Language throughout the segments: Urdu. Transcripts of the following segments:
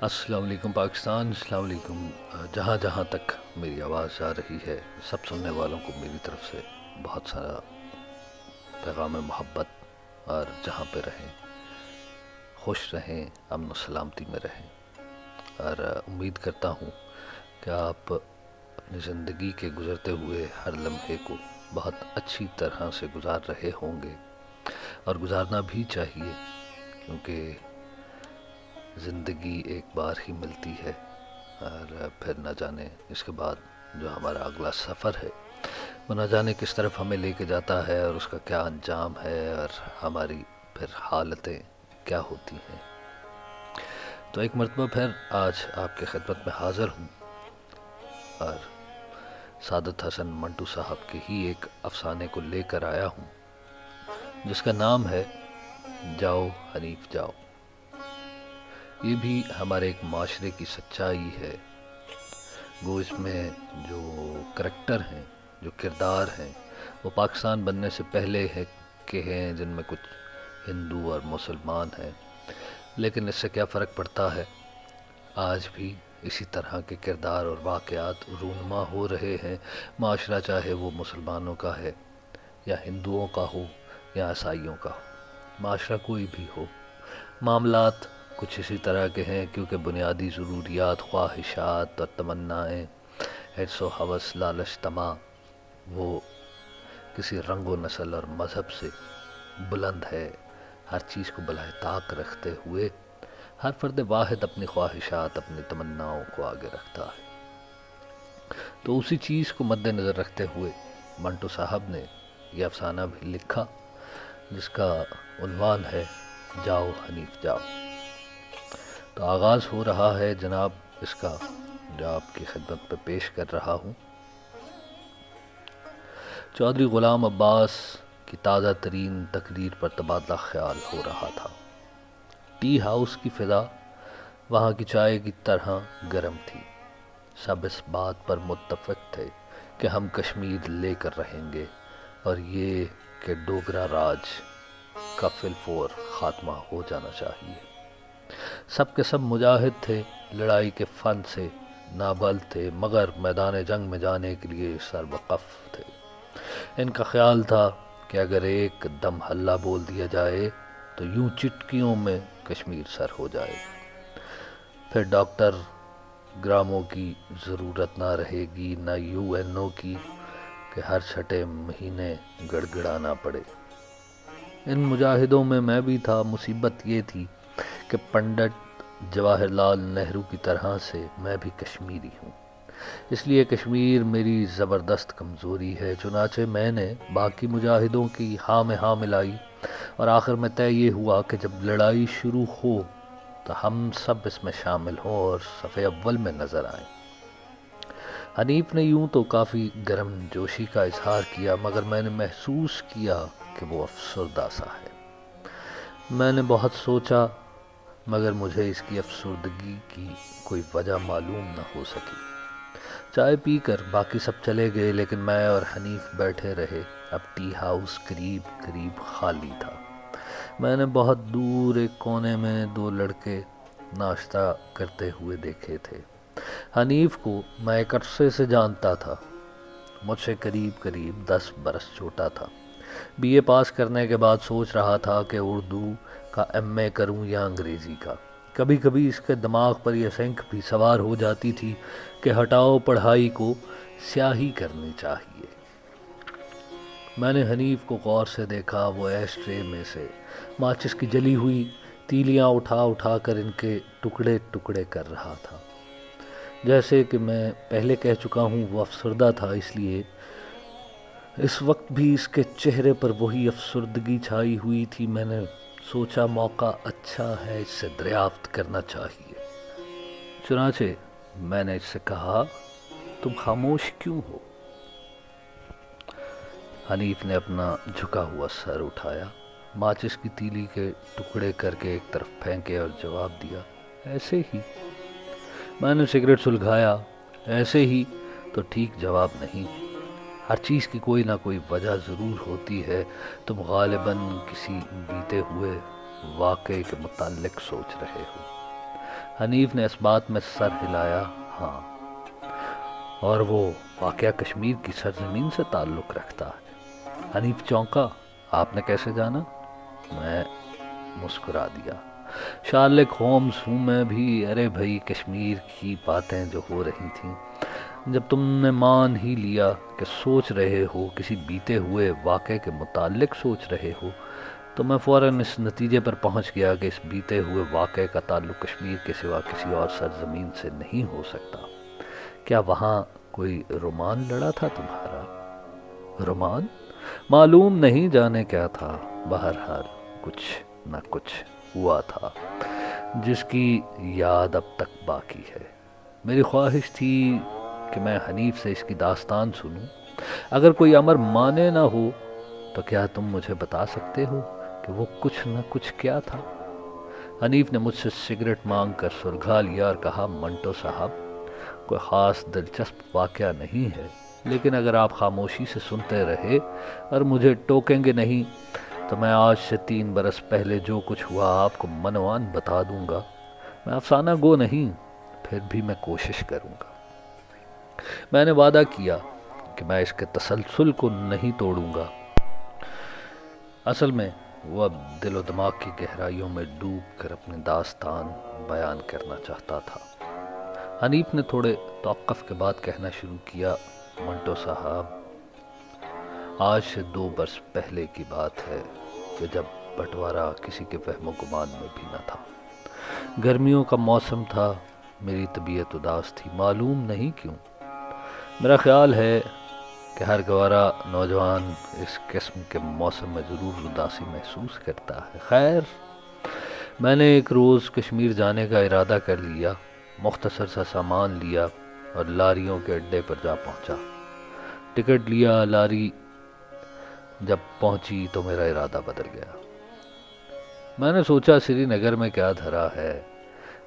السلام علیکم پاکستان، السلام علیکم۔ جہاں جہاں تک میری آواز آ رہی ہے، سب سننے والوں کو میری طرف سے بہت سارا پیغام محبت، اور جہاں پہ رہیں خوش رہیں، امن و سلامتی میں رہیں، اور امید کرتا ہوں کہ آپ اپنی زندگی کے گزرتے ہوئے ہر لمحے کو بہت اچھی طرح سے گزار رہے ہوں گے، اور گزارنا بھی چاہیے، کیونکہ زندگی ایک بار ہی ملتی ہے، اور پھر نہ جانے اس کے بعد جو ہمارا اگلا سفر ہے وہ نہ جانے کس طرف ہمیں لے کے جاتا ہے، اور اس کا کیا انجام ہے، اور ہماری پھر حالتیں کیا ہوتی ہیں۔ تو ایک مرتبہ پھر آج آپ کی خدمت میں حاضر ہوں، اور سعادت حسن منٹو صاحب کے ہی ایک افسانے کو لے کر آیا ہوں، جس کا نام ہے جاؤ حنیف جاؤ۔ یہ بھی ہمارے ایک معاشرے کی سچائی ہے۔ وہ اس میں جو کریکٹر ہیں، جو کردار ہیں، وہ پاکستان بننے سے پہلے کے ہیں، جن میں کچھ ہندو اور مسلمان ہیں، لیکن اس سے کیا فرق پڑتا ہے، آج بھی اسی طرح کے کردار اور واقعات رونما ہو رہے ہیں، معاشرہ چاہے وہ مسلمانوں کا ہے یا ہندوؤں کا ہو یا عیسائیوں کا ہو، معاشرہ کوئی بھی ہو، معاملات کچھ اسی طرح کے ہیں، کیونکہ بنیادی ضروریات، خواہشات اور تمنائیں، حرص و ہوس، لالچ، طمع، وہ کسی رنگ و نسل اور مذہب سے بلند ہے۔ ہر چیز کو بالائے طاق رکھتے ہوئے ہر فرد واحد اپنی خواہشات، اپنی تمناؤں کو آگے رکھتا ہے۔ تو اسی چیز کو مد نظر رکھتے ہوئے منٹو صاحب نے یہ افسانہ بھی لکھا، جس کا عنوان ہے جاؤ حنیف جاؤ۔ تو آغاز ہو رہا ہے جناب اس کا، جو آپ کی خدمت پہ پیش کر رہا ہوں۔ چودھری غلام عباس کی تازہ ترین تقریر پر تبادلہ خیال ہو رہا تھا۔ ٹی ہاؤس کی فضا وہاں کی چائے کی طرح گرم تھی۔ سب اس بات پر متفق تھے کہ ہم کشمیر لے کر رہیں گے، اور یہ کہ ڈوگرا راج کا فی الفور خاتمہ ہو جانا چاہیے۔ سب کے سب مجاہد تھے، لڑائی کے فن سے نابلد تھے، مگر میدان جنگ میں جانے کے لیے سربقف تھے۔ ان کا خیال تھا کہ اگر ایک دم ہلہ بول دیا جائے تو یوں چٹکیوں میں کشمیر سر ہو جائے، پھر ڈاکٹر گراموں کی ضرورت نہ رہے گی، نہ یو این او کی کہ ہر چھٹے مہینے گڑ گڑانا پڑے۔ ان مجاہدوں میں میں بھی تھا۔ مصیبت یہ تھی کہ پنڈت جواہر لال نہرو کی طرح سے میں بھی کشمیری ہوں، اس لیے کشمیر میری زبردست کمزوری ہے۔ چنانچہ میں نے باقی مجاہدوں کی ہاں میں ہاں ملائی، اور آخر میں طے یہ ہوا کہ جب لڑائی شروع ہو تو ہم سب اس میں شامل ہوں اور صف اول میں نظر آئیں۔ حنیف نے یوں تو کافی گرم جوشی کا اظہار کیا، مگر میں نے محسوس کیا کہ وہ افسردہ سا ہے۔ میں نے بہت سوچا، مگر مجھے اس کی افسردگی کی کوئی وجہ معلوم نہ ہو سکی۔ چائے پی کر باقی سب چلے گئے، لیکن میں اور حنیف بیٹھے رہے۔ اب ٹی ہاؤس قریب قریب خالی تھا۔ میں نے بہت دور ایک کونے میں دو لڑکے ناشتہ کرتے ہوئے دیکھے تھے۔ حنیف کو میں ایک عرصے سے جانتا تھا، مجھ سے قریب قریب 10 برس چھوٹا تھا۔ بی اے پاس کرنے کے بعد سوچ رہا تھا کہ اردو کا ایم اے کروں یا انگریزی کا۔ کبھی کبھی اس کے دماغ پر یہ سنک بھی سوار ہو جاتی تھی کہ ہٹاؤ پڑھائی کو، سیاہی کرنی چاہیے۔ میں نے حنیف کو غور سے دیکھا۔ وہ ایش ٹرے میں سے ماچس کی جلی ہوئی تیلیاں اٹھا اٹھا کر ان کے ٹکڑے ٹکڑے کر رہا تھا۔ جیسے کہ میں پہلے کہہ چکا ہوں، وہ افسردہ تھا، اس لیے اس وقت بھی اس کے چہرے پر وہی افسردگی چھائی ہوئی تھی۔ میں نے سوچا موقع اچھا ہے، اس سے دریافت کرنا چاہیے۔ چنانچہ میں نے اس سے کہا، تم خاموش کیوں ہو؟ حنیف نے اپنا جھکا ہوا سر اٹھایا، ماچس کی تیلی کے ٹکڑے کر کے ایک طرف پھینکے اور جواب دیا، ایسے ہی۔ میں نے سگریٹ سلگھایا، ایسے ہی تو ٹھیک جواب نہیں، ہر چیز کی کوئی نہ کوئی وجہ ضرور ہوتی ہے۔ تم غالباً کسی بیتے ہوئے واقعے کے متعلق سوچ رہے ہو۔ حنیف نے اس بات میں سر ہلایا۔ ہاں، اور وہ واقعہ کشمیر کی سرزمین سے تعلق رکھتا ہے۔ حنیف چونکا۔ آپ نے کیسے جانا؟ میں مسکرا دیا۔ شارلک ہومز ہوں میں بھی۔ ارے بھائی، کشمیر کی باتیں جو ہو رہی تھیں، جب تم نے مان ہی لیا کہ سوچ رہے ہو، کسی بیتے ہوئے واقعے کے متعلق سوچ رہے ہو، تو میں فوراً اس نتیجے پر پہنچ گیا کہ اس بیتے ہوئے واقعے کا تعلق کشمیر کے سوا کسی اور سرزمین سے نہیں ہو سکتا۔ کیا وہاں کوئی رومان لڑا تھا تمہارا؟ رومان؟ معلوم نہیں جانے کیا تھا، بہرحال کچھ نہ کچھ ہوا تھا جس کی یاد اب تک باقی ہے۔ میری خواہش تھی کہ میں حنیف سے اس کی داستان سنوں۔ اگر کوئی امر مانے نہ ہو تو کیا تم مجھے بتا سکتے ہو کہ وہ کچھ نہ کچھ کیا تھا؟ حنیف نے مجھ سے سگریٹ مانگ کر سلگھا لیا اور کہا، منٹو صاحب، کوئی خاص دلچسپ واقعہ نہیں ہے، لیکن اگر آپ خاموشی سے سنتے رہے اور مجھے ٹوکیں گے نہیں تو میں آج سے 3 برس پہلے جو کچھ ہوا آپ کو منوان بتا دوں گا۔ میں افسانہ گو نہیں، پھر بھی میں کوشش کروں گا۔ میں نے وعدہ کیا کہ میں اس کے تسلسل کو نہیں توڑوں گا۔ اصل میں وہ اب دل و دماغ کی گہرائیوں میں ڈوب کر اپنی داستان بیان کرنا چاہتا تھا۔ حنیف نے تھوڑے توقف کے بعد کہنا شروع کیا، منٹو صاحب، آج سے 2 برس پہلے کی بات ہے کہ جب بٹوارہ کسی کے فہم و گمان میں بھی نہ تھا۔ گرمیوں کا موسم تھا، میری طبیعت اداس تھی، معلوم نہیں کیوں۔ میرا خیال ہے کہ ہر گوارا نوجوان اس قسم کے موسم میں ضرور اداسی محسوس کرتا ہے۔ خیر، میں نے ایک روز کشمیر جانے کا ارادہ کر لیا، مختصر سا سامان لیا اور لاریوں کے اڈے پر جا پہنچا۔ ٹکٹ لیا، لاری جب پہنچی تو میرا ارادہ بدل گیا۔ میں نے سوچا سری نگر میں کیا دھرا ہے،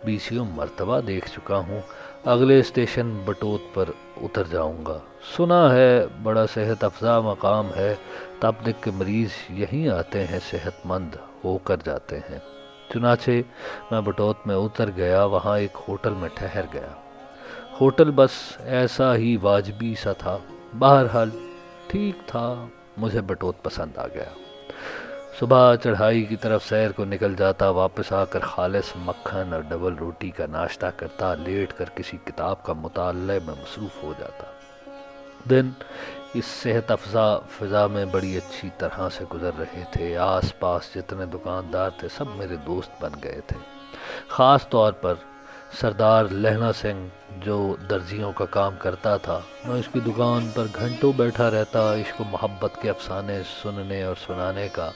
20 مرتبہ دیکھ چکا ہوں، اگلے اسٹیشن بٹوت پر اتر جاؤں گا۔ سنا ہے بڑا صحت افزا مقام ہے، تپ کے مریض یہیں آتے ہیں، صحت مند ہو کر جاتے ہیں۔ چنانچہ میں بٹوت میں اتر گیا، وہاں ایک ہوٹل میں ٹھہر گیا۔ ہوٹل بس ایسا ہی واجبی سا تھا، بہرحال ٹھیک تھا، مجھے بٹوت پسند آ گیا۔ صبح چڑھائی کی طرف سیر کو نکل جاتا، واپس آ کر خالص مکھن اور ڈبل روٹی کا ناشتہ کرتا، لیٹ کر کسی کتاب کا مطالعہ میں مصروف ہو جاتا۔ دن اس صحت افزا فضا میں بڑی اچھی طرح سے گزر رہے تھے۔ آس پاس جتنے دکاندار تھے سب میرے دوست بن گئے تھے، خاص طور پر سردار لہنا سنگھ جو درزیوں کا کام کرتا تھا۔ میں اس کی دکان پر گھنٹوں بیٹھا رہتا، عشق و محبت کے افسانے سننے اور سنانے کا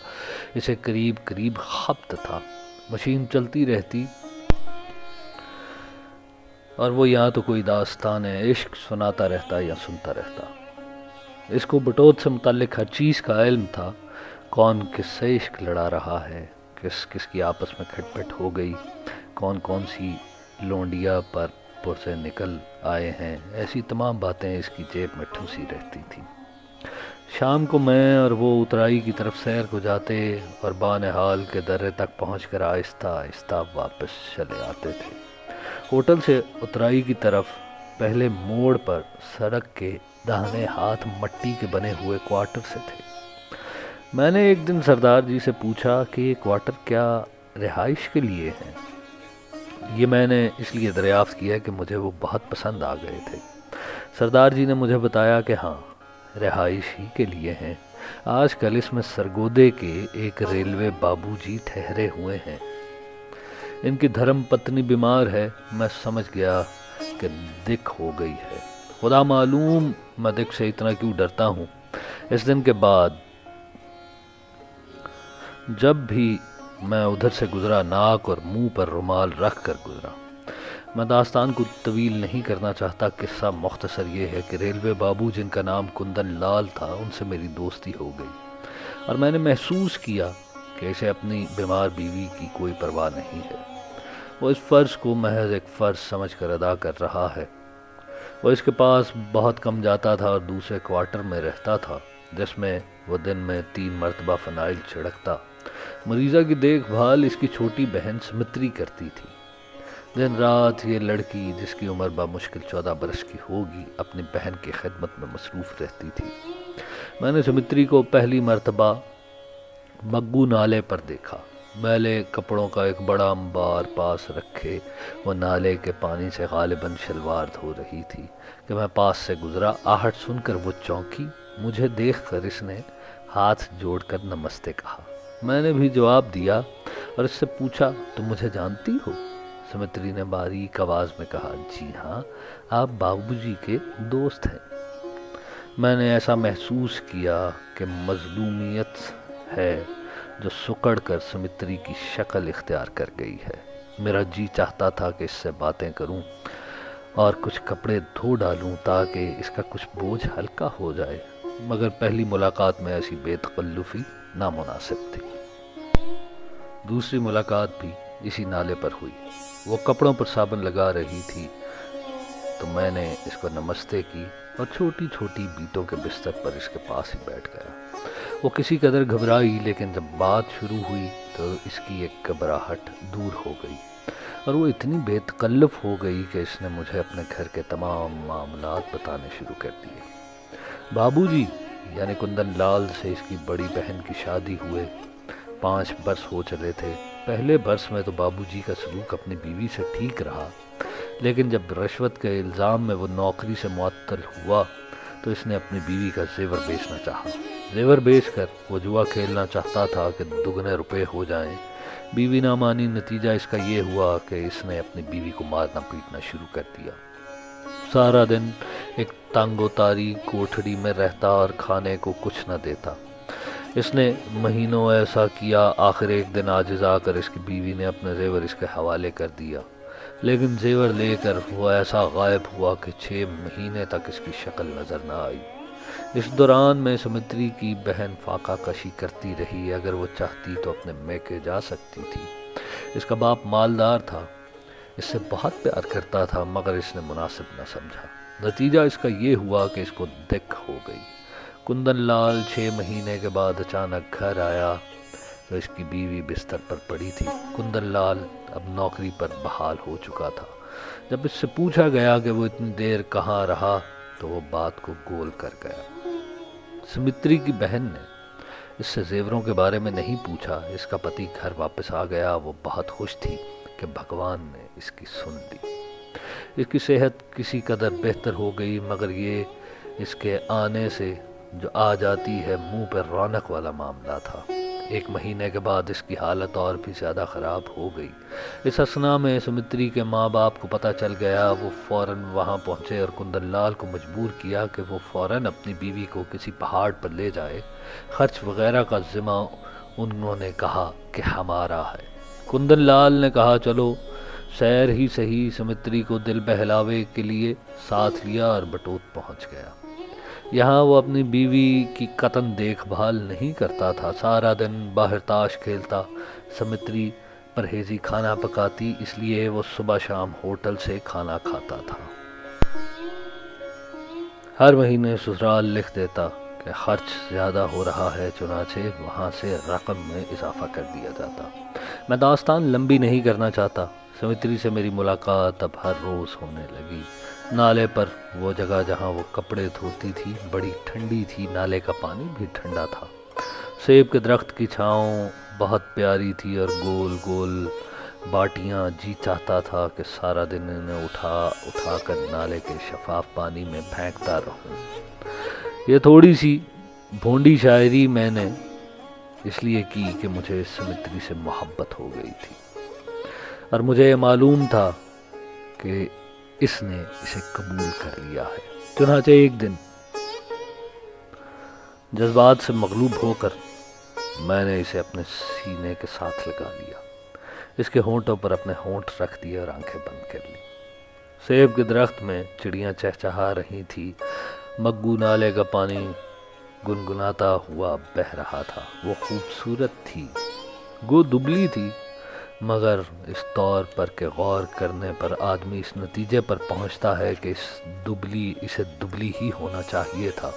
اسے قریب قریب خبط تھا۔ مشین چلتی رہتی اور وہ یہاں تو کوئی داستان عشق سناتا رہتا یا سنتا رہتا۔ اس کو بٹوت سے متعلق ہر چیز کا علم تھا، کون کس سے عشق لڑا رہا ہے، کس کس کی آپس میں کھٹ پٹ ہو گئی، کون کون سی لونڈیا پر سے نکل آئے ہیں، ایسی تمام باتیں اس کی جیب میں ٹھوسی رہتی تھیں۔ شام کو میں اور وہ اترائی کی طرف سیر کو جاتے اور بانہال کے درے تک پہنچ کر آہستہ آہستہ واپس چلے آتے تھے۔ ہوٹل سے اترائی کی طرف پہلے موڑ پر سڑک کے داہنے ہاتھ مٹی کے بنے ہوئے کوارٹر سے تھے۔ میں نے ایک دن سردار جی سے پوچھا کہ یہ کوارٹر کیا رہائش کے لیے ہیں؟ یہ میں نے اس لیے دریافت کیا کہ مجھے وہ بہت پسند آ گئے تھے۔ سردار جی نے مجھے بتایا کہ ہاں، رہائش ہی کے لیے ہیں۔ آج کل اس میں سرگودے کے ایک ریلوے بابو جی ٹھہرے ہوئے ہیں۔ ان کی دھرم پتنی بیمار ہے۔ میں سمجھ گیا کہ دکھ ہو گئی ہے۔ خدا معلوم میں دکھ سے اتنا کیوں ڈرتا ہوں۔ اس دن کے بعد جب بھی میں ادھر سے گزرا، ناک اور منہ پر رومال رکھ کر گزرا۔ میں داستان کو طویل نہیں کرنا چاہتا، قصہ مختصر یہ ہے کہ ریلوے بابو جن کا نام کندن لال تھا، ان سے میری دوستی ہو گئی اور میں نے محسوس کیا کہ اسے اپنی بیمار بیوی کی کوئی پرواہ نہیں ہے۔ وہ اس فرض کو محض ایک فرض سمجھ کر ادا کر رہا ہے۔ وہ اس کے پاس بہت کم جاتا تھا اور دوسرے کوارٹر میں رہتا تھا، جس میں وہ دن میں 3 مرتبہ فنائل چھڑکتا۔ مریضہ کی دیکھ بھال اس کی چھوٹی بہن سمتری کرتی تھی۔ دن رات یہ لڑکی جس کی عمر بمشکل 14 برس کی ہوگی اپنی بہن کی خدمت میں مصروف رہتی تھی۔ میں نے سمتری کو پہلی مرتبہ مگو نالے پر دیکھا۔ میلے کپڑوں کا ایک بڑا انبار پاس رکھے وہ نالے کے پانی سے غالباً شلوار دھو رہی تھی کہ میں پاس سے گزرا۔ آہٹ سن کر وہ چونکی۔ مجھے دیکھ کر اس نے ہاتھ جوڑ کر نمستے کہا۔ میں نے بھی جواب دیا اور اس سے پوچھا، تم مجھے جانتی ہو؟ سمتری نے باریک آواز میں کہا، جی ہاں، آپ بابو جی کے دوست ہیں۔ میں نے ایسا محسوس کیا کہ مظلومیت ہے جو سکڑ کر سمتری کی شکل اختیار کر گئی ہے۔ میرا جی چاہتا تھا کہ اس سے باتیں کروں اور کچھ کپڑے دھو ڈالوں تاکہ اس کا کچھ بوجھ ہلکا ہو جائے، مگر پہلی ملاقات میں ایسی بے تکلفی نامناسب تھی۔ دوسری ملاقات بھی اسی نالے پر ہوئی۔ وہ کپڑوں پر صابن لگا رہی تھی تو میں نے اس کو نمستے کی اور چھوٹی چھوٹی بیٹوں کے بستر پر اس کے پاس ہی بیٹھ گیا۔ وہ کسی قدر گھبرائی، لیکن جب بات شروع ہوئی تو اس کی ایک گھبراہٹ دور ہو گئی اور وہ اتنی بے تکلف ہو گئی کہ اس نے مجھے اپنے گھر کے تمام معاملات بتانے شروع کر دیے۔ بابو جی یعنی کندن لال سے اس کی بڑی بہن کی شادی ہوئے 5 برس ہو چلے تھے۔ پہلے برس میں تو بابو جی کا سلوک اپنی بیوی سے ٹھیک رہا، لیکن جب رشوت کے الزام میں وہ نوکری سے معطل ہوا تو اس نے اپنی بیوی کا زیور بیچنا چاہا۔ زیور بیچ کر وہ جوا کھیلنا چاہتا تھا کہ دگنے روپے ہو جائیں۔ بیوی نہ مانی، نتیجہ اس کا یہ ہوا کہ اس نے اپنی بیوی کو مارنا پیٹنا شروع کر دیا۔ سارا دن ایک تنگ و تاریک کوٹھڑی میں رہتا اور کھانے کو کچھ نہ دیتا۔ اس نے مہینوں ایسا کیا، آخر ایک دن عاجز آ کر اس کی بیوی نے اپنا زیور اس کے حوالے کر دیا، لیکن زیور لے کر وہ ایسا غائب ہوا کہ 6 مہینے تک اس کی شکل نظر نہ آئی۔ اس دوران میں سمتری کی بہن فاقہ کشی کرتی رہی۔ اگر وہ چاہتی تو اپنے میکے جا سکتی تھی۔ اس کا باپ مالدار تھا، اس سے بہت پیار کرتا تھا، مگر اس نے مناسب نہ سمجھا۔ نتیجہ اس کا یہ ہوا کہ اس کو دق ہو گئی۔ کندن لال 6 مہینے کے بعد اچانک گھر آیا تو اس کی بیوی بستر پر پڑی تھی۔ کندن لال اب نوکری پر بحال ہو چکا تھا۔ جب اس سے پوچھا گیا کہ وہ اتنی دیر کہاں رہا تو وہ بات کو گول کر گیا۔ سمتری کی بہن نے اس سے زیوروں کے بارے میں نہیں پوچھا۔ اس کا پتی گھر واپس آ گیا۔ وہ بہت خوش تھی کہ بھگوان نے اس کی سن لی۔ اس کی صحت کسی قدر بہتر ہو گئی، مگر یہ اس کے آنے سے جو آ جاتی ہے منہ پر رونق والا معاملہ تھا۔ 1 مہینے کے بعد اس کی حالت اور بھی زیادہ خراب ہو گئی۔ اس اثنا میں سمتری کے ماں باپ کو پتہ چل گیا۔ وہ فوراً وہاں پہنچے اور کندن لال کو مجبور کیا کہ وہ فوراً اپنی بیوی کو کسی پہاڑ پر لے جائے۔ خرچ وغیرہ کا ذمہ انہوں نے کہا کہ ہمارا ہے۔ کندن لال نے کہا چلو سیر ہی صحیح۔ سمتری کو دل بہلاوے کے لیے ساتھ لیا اور بٹوت پہنچ گیا۔ یہاں وہ اپنی بیوی کی قطن دیکھ بھال نہیں کرتا تھا، سارا دن باہر تاش کھیلتا۔ سمتری پرہیزی کھانا پکاتی، اس لیے وہ صبح شام ہوٹل سے کھانا کھاتا تھا۔ ہر مہینے سسرال لکھ دیتا کہ خرچ زیادہ ہو رہا ہے، چنانچہ وہاں سے رقم میں اضافہ کر دیا جاتا۔ میں داستان لمبی نہیں کرنا چاہتا۔ سمتری سے میری ملاقات اب ہر روز ہونے لگی۔ نالے پر وہ جگہ جہاں وہ کپڑے دھوتی تھی بڑی ٹھنڈی تھی، نالے کا پانی بھی ٹھنڈا تھا۔ سیب کے درخت کی چھاؤں بہت پیاری تھی اور گول گول باٹیاں، جی چاہتا تھا کہ سارا دن انہیں اٹھا کر نالے کے شفاف پانی میں پھینکتا رہوں۔ یہ تھوڑی سی بھونڈی شاعری میں نے اس لیے کی کہ مجھے سمتری سے محبت ہو گئی تھی اور مجھے یہ معلوم تھا کہ اس نے اسے قبول کر لیا ہے۔ چنانچہ ایک دن جذبات سے مغلوب ہو کر میں نے اسے اپنے سینے کے ساتھ لگا لیا، اس کے ہونٹوں پر اپنے ہونٹ رکھ دیے اور آنکھیں بند کر لی۔ سیب کے درخت میں چڑیاں چہچہا رہی تھی، مگو نالے کا پانی گنگناتا ہوا بہہ رہا تھا۔ وہ خوبصورت تھی، گو دبلی تھی، مگر اس طور پر کہ غور کرنے پر آدمی اس نتیجے پر پہنچتا ہے کہ اسے دبلی ہی ہونا چاہیے تھا۔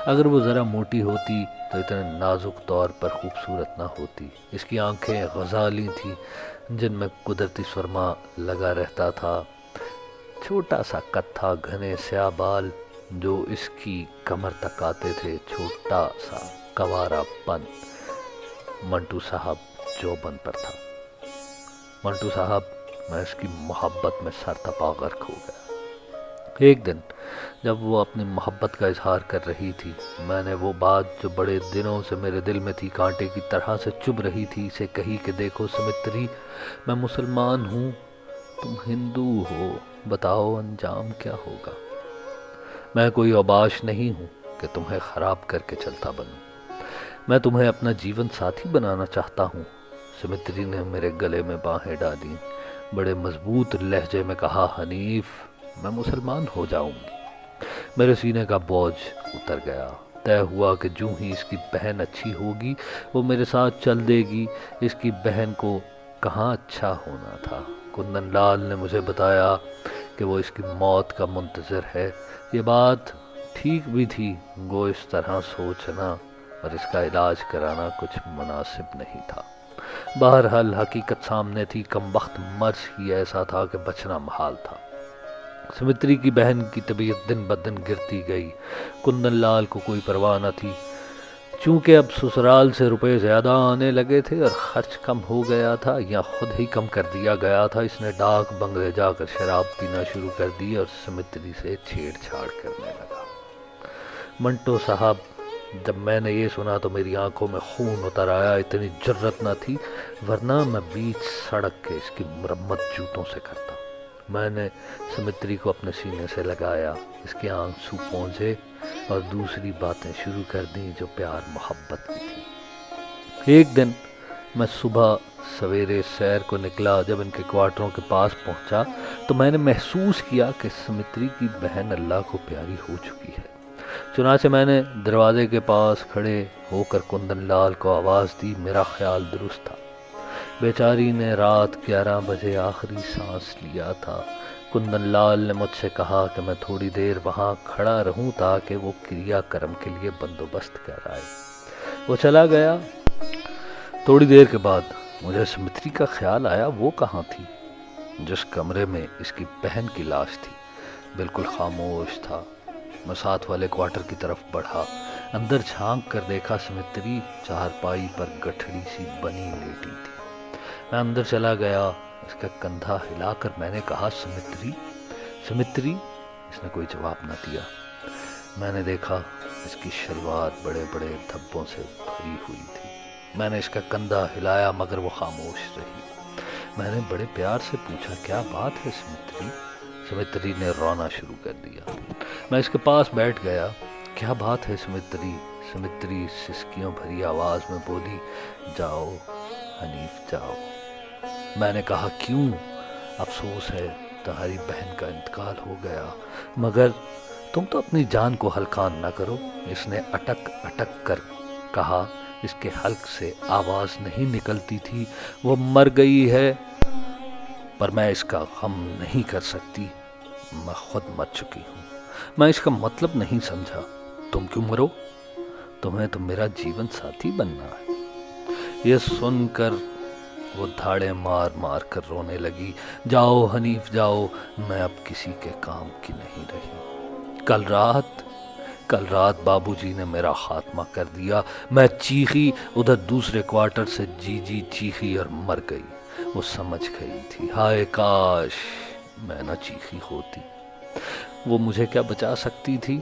اگر وہ ذرا موٹی ہوتی تو اتنے نازک طور پر خوبصورت نہ ہوتی۔ اس کی آنکھیں غزالی تھیں جن میں قدرتی سرما لگا رہتا تھا۔ چھوٹا سا قد تھا، گھنے سیاہ بال جو اس کی کمر تک آتے تھے، چھوٹا سا کنوارا پن۔ منٹو صاحب جوبن پر تھا۔ منٹو صاحب، میں اس کی محبت میں سرتپا غرق ہو گیا۔ ایک دن جب وہ اپنی محبت کا اظہار کر رہی تھی، میں نے وہ بات جو بڑے دنوں سے میرے دل میں تھی کانٹے کی طرح سے چبھ رہی تھی اسے کہی کہ دیکھو سمتری، میں مسلمان ہوں، تم ہندو ہو، بتاؤ انجام کیا ہوگا؟ میں کوئی اوباش نہیں ہوں کہ تمہیں خراب کر کے چلتا بنوں، میں تمہیں اپنا جیون ساتھی بنانا چاہتا ہوں۔ سمتری نے میرے گلے میں باہیں ڈالی، بڑے مضبوط لہجے میں کہا، حنیف، میں مسلمان ہو جاؤں گی۔ میرے سینے کا بوجھ اتر گیا۔ طے ہوا کہ جو ہی اس کی بہن اچھی ہوگی وہ میرے ساتھ چل دے گی۔ اس کی بہن کو کہاں اچھا ہونا تھا؟ کندن لال نے مجھے بتایا کہ وہ اس کی موت کا منتظر ہے۔ یہ بات ٹھیک بھی تھی، گو اس طرح سوچنا اور اس کا علاج کرانا کچھ مناسب نہیں تھا۔ بہرحال حقیقت سامنے تھی، کم وقت مرض ہی ایسا تھا کہ بچنا محال تھا۔ سمتری کی بہن کی طبیعت دن بدن گرتی گئی۔ کندن لال کو کوئی پرواہ نہ تھی، چونکہ اب سسرال سے روپے زیادہ آنے لگے تھے اور خرچ کم ہو گیا تھا یا خود ہی کم کر دیا گیا تھا۔ اس نے ڈاک بنگلے جا کر شراب پینا شروع کر دی اور سمتری سے چھیڑ چھاڑ کرنے لگا۔ منٹو صاحب، جب میں نے یہ سنا تو میری آنکھوں میں خون اتر آیا۔ اتنی جرت نہ تھی ورنہ میں بیچ سڑک کے اس کی مرمت جوتوں سے کرتا۔ میں نے سمتری کو اپنے سینے سے لگایا، اس کے آنسو پونچھے اور دوسری باتیں شروع کر دیں جو پیار محبت کی تھی۔ ایک دن میں صبح سویرے سیر کو نکلا۔ جب ان کے کوارٹروں کے پاس پہنچا تو میں نے محسوس کیا کہ سمتری کی بہن اللہ کو پیاری ہو چکی ہے۔ چنانچہ میں نے دروازے کے پاس کھڑے ہو کر کندن لال کو آواز دی۔ میرا خیال درست تھا، بیچاری نے رات 11 بجے آخری سانس لیا تھا۔ کندن لال نے مجھ سے کہا کہ میں تھوڑی دیر وہاں کھڑا رہوں تاکہ وہ کریا کرم کے لیے بندوبست کرائے۔ وہ چلا گیا۔ تھوڑی دیر کے بعد مجھے سمتری کا خیال آیا، وہ کہاں تھی؟ جس کمرے میں اس کی بہن کی لاش تھی بالکل خاموش تھا۔ میں ساتھ والے کوارٹر کی طرف بڑھا، اندر جھانک کر دیکھا سمتری چارپائی پر گٹھڑی سی بنی لیٹی تھی۔ میں اندر چلا گیا، اس کا کندھا ہلا کر میں نے کہا، سمتری، سمتری۔ اس نے کوئی جواب نہ دیا۔ میں نے دیکھا اس کی شلوار بڑے بڑے دھبوں سے بھری ہوئی تھی۔ میں نے اس کا کندھا ہلایا مگر وہ خاموش رہی۔ میں نے بڑے پیار سے پوچھا، کیا بات ہے سمتری؟ سمتری نے رونا شروع کر دیا۔ میں اس کے پاس بیٹھ گیا۔ کیا بات ہے سمتری؟ سمتری سسکیوں بھری آواز میں بولی، جاؤ حنیف جاؤ۔ میں نے کہا، کیوں؟ افسوس ہے، تمہاری بہن کا انتقال ہو گیا، مگر تم تو اپنی جان کو ہلکان نہ کرو۔ اس نے اٹک اٹک کر کہا، اس کے حلق سے آواز نہیں نکلتی تھی، وہ مر گئی ہے، پر میں اس کا غم نہیں کر سکتی، میں خود مر چکی ہوں۔ میں اس کا مطلب نہیں سمجھا۔ تم کیوں مرو؟ تمہیں تو میرا جیون ساتھی بننا ہے۔ یہ سن کر وہ دھاڑے مار مار کر رونے لگی۔ جاؤ حنیف جاؤ، میں اب کسی کے کام کی نہیں رہی۔ کل رات بابو جی نے میرا خاتمہ کر دیا۔ میں چیخی، ادھر دوسرے کوارٹر سے جی جی چیخی اور مر گئی۔ وہ سمجھ گئی تھی۔ ہائے کاش میں نہ چیخی ہوتی، وہ مجھے کیا بچا سکتی تھی۔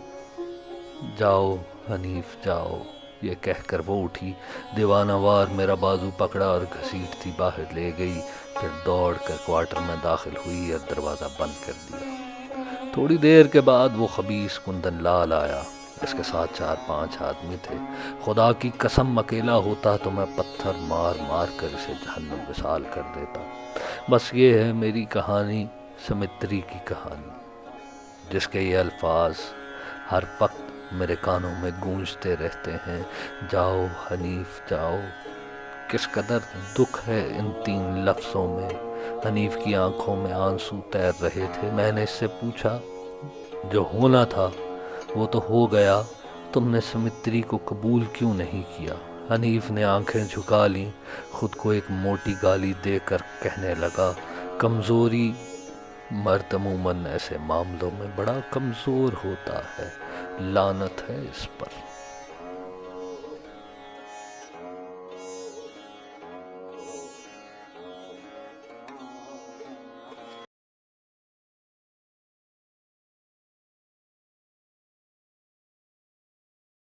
جاؤ حنیف جاؤ، یہ کہہ کر وہ اٹھی، دیوانہ وار میرا بازو پکڑا اور گھسیٹتی باہر لے گئی، پھر دوڑ کر کوارٹر میں داخل ہوئی اور دروازہ بند کر دیا۔ تھوڑی دیر کے بعد وہ خبیث کندن لال آیا، اس کے ساتھ 4-5 آدمی تھے۔ خدا کی قسم اکیلا ہوتا تو میں پتھر مار مار کر اسے جہنم وصال کر دیتا۔ بس یہ ہے میری کہانی، سمتری کی کہانی، جس کے یہ الفاظ ہر وقت میرے کانوں میں گونجتے رہتے ہیں، جاؤ حنیف جاؤ۔ کس قدر دکھ ہے ان 3 لفظوں میں۔ حنیف کی آنکھوں میں آنسو تیر رہے تھے۔ میں نے اس سے پوچھا، جو ہونا تھا وہ تو ہو گیا، تم نے سمتری کو قبول کیوں نہیں کیا؟ حنیف نے آنکھیں جھکا لیں، خود کو ایک موٹی گالی دے کر کہنے لگا، کمزوری مرد عموماً ایسے معاملوں میں بڑا کمزور ہوتا ہے، لعنت ہے اس پر۔